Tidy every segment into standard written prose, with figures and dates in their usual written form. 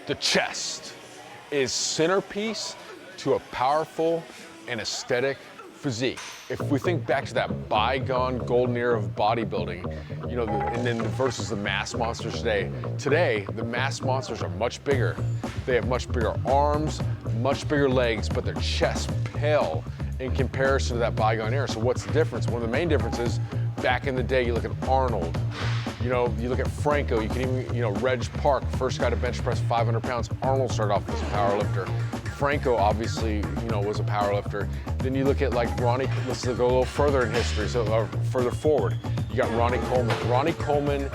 The chest is centerpiece to a powerful and aesthetic physique. If we think back to that bygone golden era of bodybuilding, you know, and then versus the mass monsters today, the mass monsters are much bigger. They have much bigger arms, much bigger legs, but their chests pale in comparison to that bygone era. So what's the difference? One of the main differences, back in the day, you look at Arnold, you know, you look at Franco, you can even, you know, Reg Park, first guy to bench press 500 pounds. Arnold started off as a power lifter. Franco obviously, you know, was a power lifter. Then you look at like Ronnie, let's go a little further in history, so further forward. You got Ronnie Coleman. Ronnie Coleman,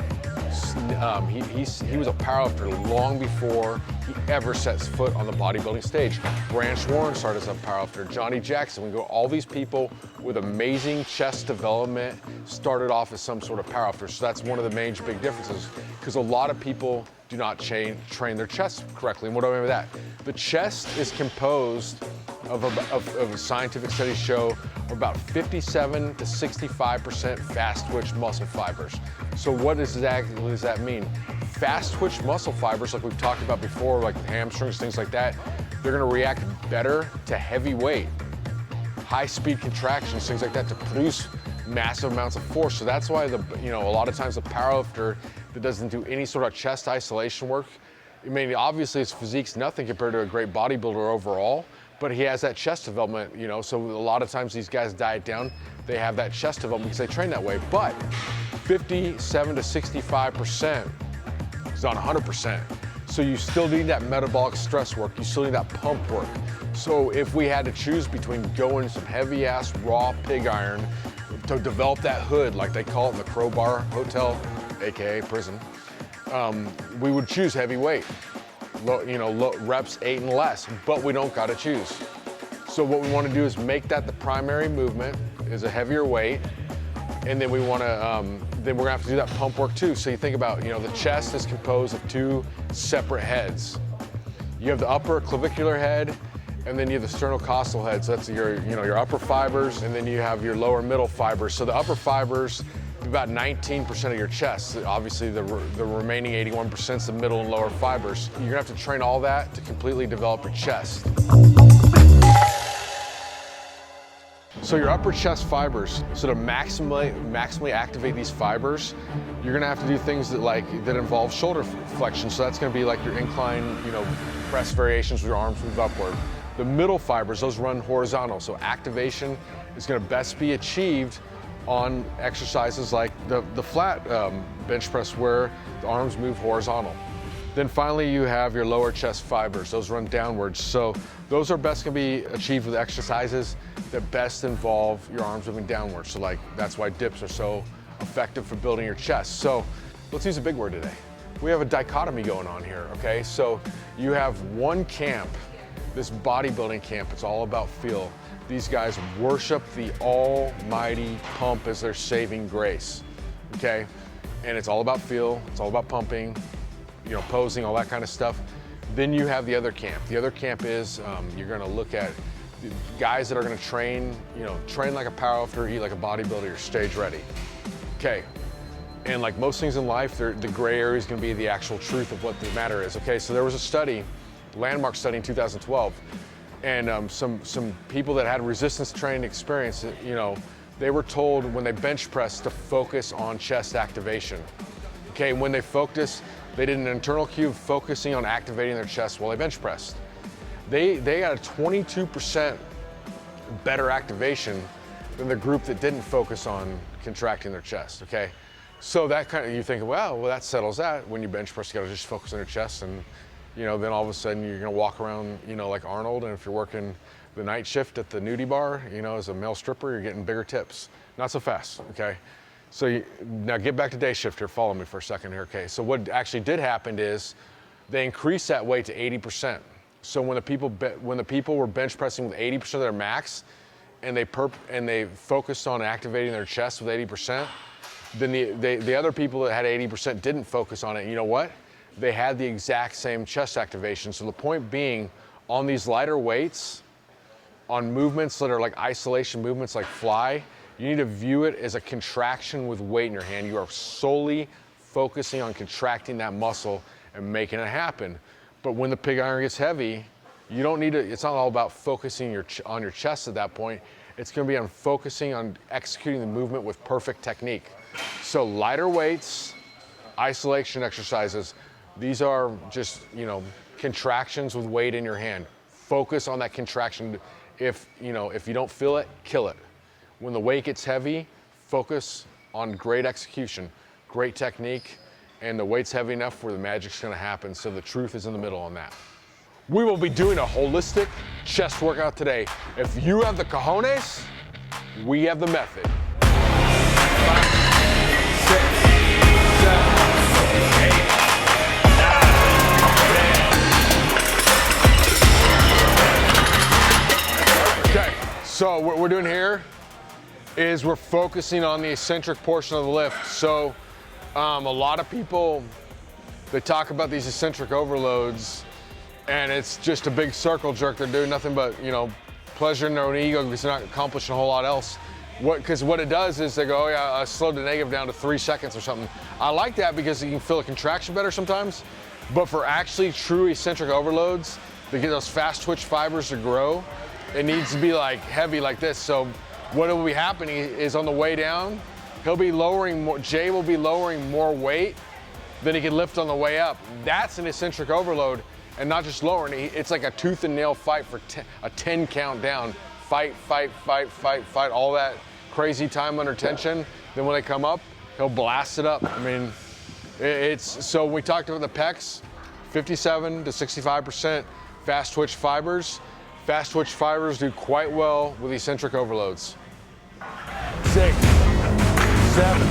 he was a powerlifter long before he ever sets foot on the bodybuilding stage. Branch Warren started as a powerlifter. Johnny Jackson, we go, all these people with amazing chest development started off as some sort of powerlifter. So that's one of the major big differences, because a lot of people do not train their chest correctly. And what do I mean by that? The chest is composed of scientific studies show about 57 to 65% fast twitch muscle fibers. So what exactly does that mean? Fast twitch muscle fibers, like we've talked about before, like hamstrings, things like that, they're gonna react better to heavy weight, high speed contractions, things like that, to produce massive amounts of force. So that's why a lot of times the powerlifter that doesn't do any sort of chest isolation work, I mean, obviously his physique's nothing compared to a great bodybuilder overall, but he has that chest development, you know, so a lot of times these guys diet down, they have that chest development because they train that way. But 57 to 65% is not 100%. So you still need that metabolic stress work, you still need that pump work. So if we had to choose between going some heavy ass raw pig iron to develop that hood, like they call it in the Crowbar Hotel, AKA prison, we would choose heavy weight. Low reps 8 and less, but we don't gotta choose. So what we wanna do is make that the primary movement, is a heavier weight, and then we wanna, then we're gonna have to do that pump work too. So you think about, you know, the chest is composed of 2 separate heads. You have the upper clavicular head, and then you have the sternocostal head. So that's your upper fibers, and then you have your lower middle fibers. So the upper fibers, about 19% of your chest. Obviously the remaining 81% is the middle and lower fibers. You're gonna have to train all that to completely develop your chest. So your upper chest fibers, so to maximally activate these fibers, you're gonna have to do things that involve shoulder flexion. So that's gonna be like your incline, you know, press variations where your arms move upward. The middle fibers, those run horizontal. So activation is gonna best be achieved on exercises like the flat bench press where the arms move horizontal. Then finally you have your lower chest fibers, those run downwards. So those are best gonna be achieved with exercises that best involve your arms moving downwards. So like, that's why dips are so effective for building your chest. So let's use a big word today. We have a dichotomy going on here, okay? So you have one camp, this bodybuilding camp, it's all about feel. These guys worship the almighty pump as their saving grace, okay? And it's all about feel, it's all about pumping, you know, posing, all that kind of stuff. Then you have the other camp. The other camp is, you're gonna look at guys that are gonna train like a powerlifter, eat like a bodybuilder, you're stage ready, okay? And like most things in life, the gray area is gonna be the actual truth of what the matter is, okay? So there was a study, landmark study in 2012, and some people that had resistance training experience, you know, they were told when they bench pressed to focus on chest activation. Okay, when they focused, they did an internal cue of focusing on activating their chest while they bench pressed. They got a 22% better activation than the group that didn't focus on contracting their chest, okay? So that kind of, you think, well, that settles that. When you bench press, you gotta just focus on your chest, and you know, then all of a sudden you're gonna walk around, you know, like Arnold, and if you're working the night shift at the nudie bar, you know, as a male stripper, you're getting bigger tips. Not so fast, okay? So now get back to day shift here, follow me for a second here, okay? So what actually did happen is they increased that weight to 80%. So when the people were bench pressing with 80% of their max, and they focused on activating their chest with 80%, then the other people that had 80% didn't focus on it. And you know what? They had the exact same chest activation. So the point being, on these lighter weights, on movements that are like isolation movements like fly, you need to view it as a contraction with weight in your hand. You are solely focusing on contracting that muscle and making it happen. But when the pig iron gets heavy, you don't need to, it's not all about focusing on your chest at that point. It's gonna be on focusing on executing the movement with perfect technique. So lighter weights, isolation exercises, these are just, you know, contractions with weight in your hand. Focus on that contraction. If you don't feel it, kill it. When the weight gets heavy, focus on great execution, great technique, and the weight's heavy enough where the magic's gonna happen, so the truth is in the middle on that. We will be doing a holistic chest workout today. If you have the cojones, we have the method. 5, 6, 7, 8, 9, 10. Okay, so what we're doing here is we're focusing on the eccentric portion of the lift. So a lot of people, they talk about these eccentric overloads, and it's just a big circle jerk. They're doing nothing but, you know, pleasuring their own ego because they're not accomplishing a whole lot else. Because what it does is they go, oh yeah, I slowed the negative down to 3 seconds or something. I like that because you can feel a contraction better sometimes. But for actually true eccentric overloads, to get those fast twitch fibers to grow, it needs to be like heavy like this. So what will be happening is on the way down, he'll be lowering more, Jay will be lowering more weight than he can lift on the way up. That's an eccentric overload. And not just lowering, it's like a tooth and nail fight for a 10 count down. Fight, fight, fight, fight, fight, all that crazy time under tension. Then when they come up, he'll blast it up. I mean, so we talked about the pecs, 57 to 65% fast twitch fibers. Fast twitch fibers do quite well with eccentric overloads. 6, 7,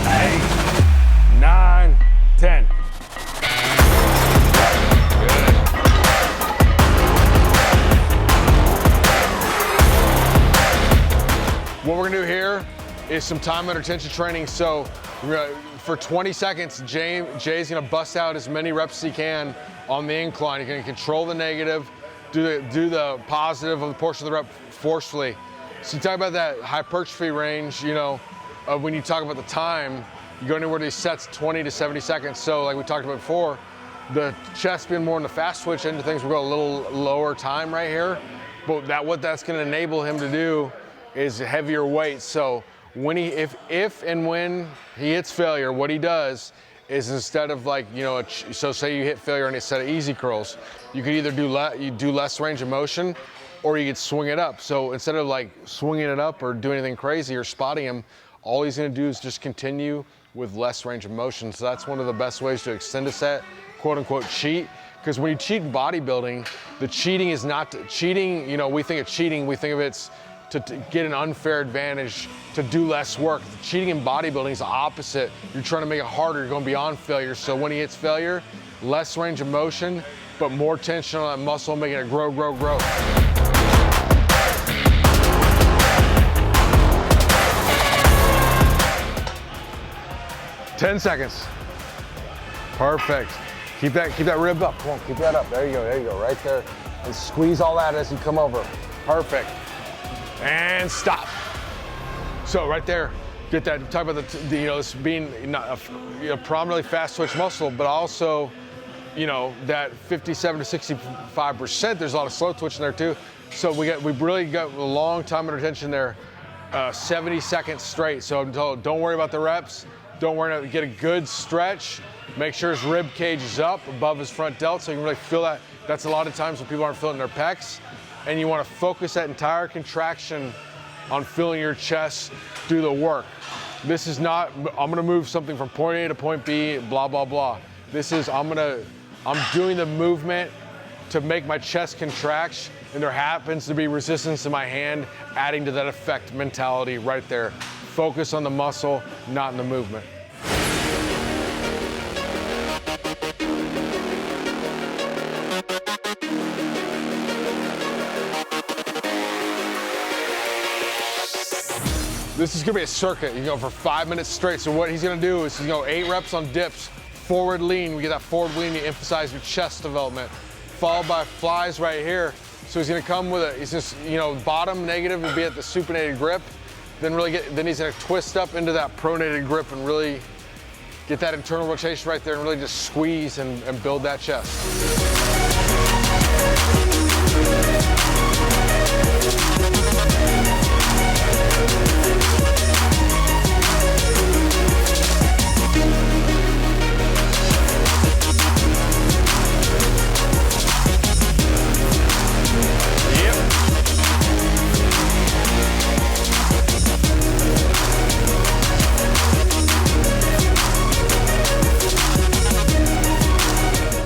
8, 9, 10. What we're gonna do here is some time under tension training. So for 20 seconds, Jay's gonna bust out as many reps as he can on the incline. You're gonna control the negative, do the positive of the portion of the rep forcefully. So you talk about that hypertrophy range, you know, when you talk about the time, you go anywhere to these sets 20 to 70 seconds. So like we talked about before, the chest being more in the fast twitch end of things, we'll go a little lower time right here. But what that's gonna enable him to do is heavier weight. So when if and when he hits failure, what he does is instead of like, you know, so say you hit failure on a set of easy curls, you could either do less range of motion, or you could swing it up. So instead of like swinging it up or doing anything crazy or spotting him, all he's gonna do is just continue with less range of motion. So that's one of the best ways to extend a set, quote unquote cheat. Because when you cheat in bodybuilding, the cheating is not cheating, you know, we think of cheating, we think of it's to get an unfair advantage, to do less work. Cheating in bodybuilding is the opposite. You're trying to make it harder, you're going beyond failure. So when he hits failure, less range of motion, but more tension on that muscle, making it grow, grow, grow. Ten seconds. Perfect. Keep that rib up. Come on, keep that up. There you go, right there. And squeeze all that as you come over. Perfect. And stop. So right there, get that, talk about the you know, this being not a prominently fast twitch muscle, but also, you know, that 57 to 65%, there's a lot of slow twitch in there too. So we really got a long time under tension there, 70 seconds straight. So I'm told, don't worry about the reps. Don't worry about, get a good stretch. Make sure his rib cage is up above his front delt so you can really feel that. That's a lot of times when people aren't feeling their pecs. And you want to focus that entire contraction on feeling your chest do the work. This is not, I'm gonna move something from point A to point B, blah, blah, blah. This is, I'm doing the movement to make my chest contract, and there happens to be resistance in my hand, adding to that effect mentality right there. Focus on the muscle, not in the movement. This is gonna be a circuit. You go for 5 minutes straight. So what he's gonna do is he's gonna go 8 reps on dips, forward lean. We get that forward lean to emphasize your chest development, followed by flies right here. So he's gonna come with he's just, you know, bottom negative would be at the supinated grip. Then he's gonna twist up into that pronated grip and really get that internal rotation right there and really just squeeze and build that chest.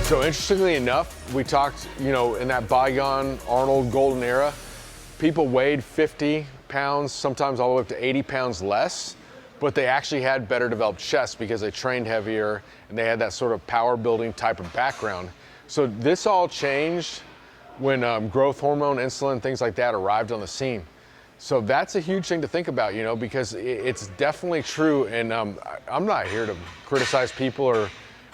So interestingly enough, we talked, you know, in that bygone Arnold golden era, people weighed 50 pounds, sometimes all the way up to 80 pounds less, but they actually had better developed chests because they trained heavier and they had that sort of power building type of background. So this all changed when growth hormone, insulin, things like that arrived on the scene. So that's a huge thing to think about, you know, because it's definitely true. And I'm not here to criticize people or,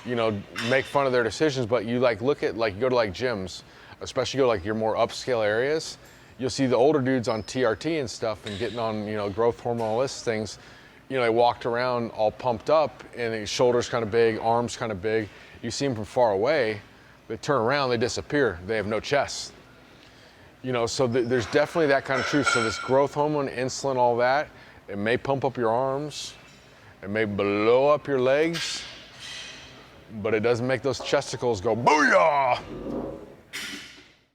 you know, make fun of their decisions, but you like look at, like, you go to like gyms, especially go to like your more upscale areas, you'll see the older dudes on TRT and stuff and getting on, you know, growth hormone list things, you know, they walked around all pumped up and their shoulders kind of big, arms kind of big. You see them from far away, they turn around, they disappear, they have no chest. You know, so there's definitely that kind of truth. So this growth hormone, insulin, all that, it may pump up your arms, it may blow up your legs, but it doesn't make those chesticles go booyah.